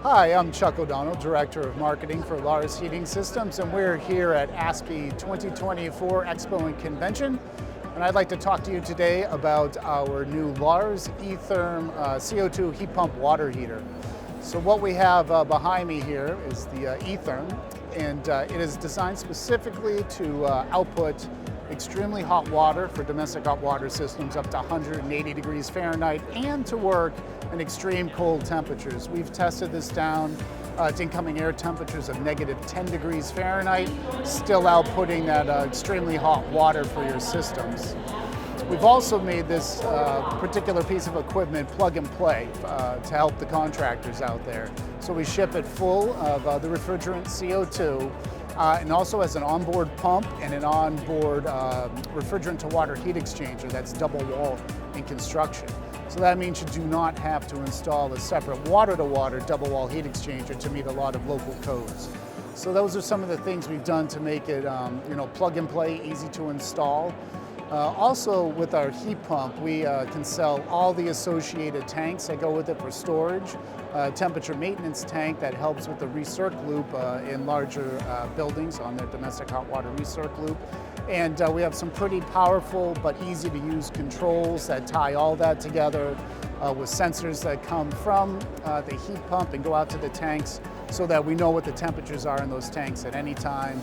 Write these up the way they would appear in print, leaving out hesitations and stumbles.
Hi, I'm Chuck O'Donnell, Director of Marketing for Laars Heating Systems, and we're here at ASPE 2024 Expo and Convention. And I'd like to talk to you today about our new Laars E-Therm CO2 heat pump water heater. So what we have behind me here is the E-Therm, and it is designed specifically to output extremely hot water for domestic hot water systems up to 180 degrees Fahrenheit and to work in extreme cold temperatures. We've tested this down to incoming air temperatures of -10 degrees Fahrenheit, still outputting that extremely hot water for your systems. We've also made this particular piece of equipment plug and play to help the contractors out there. So we ship it full of the refrigerant CO2 and also has an onboard pump and an onboard refrigerant to water heat exchanger that's double wall in construction. So that means you do not have to install a separate water to water double wall heat exchanger to meet a lot of local codes. So those are some of the things we've done to make it plug and play, easy to install. Also with our heat pump, we can sell all the associated tanks that go with it for storage, temperature maintenance tank that helps with the recirc loop in larger buildings on their domestic hot water recirc loop. And we have some pretty powerful but easy to use controls that tie all that together with sensors that come from the heat pump and go out to the tanks so that we know what the temperatures are in those tanks at any time,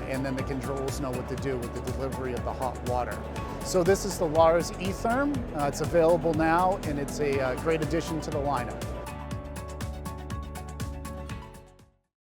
and then the controls know what to do with the delivery of the hot water. So this is the Laars E-Therm. It's available now, and it's a great addition to the lineup.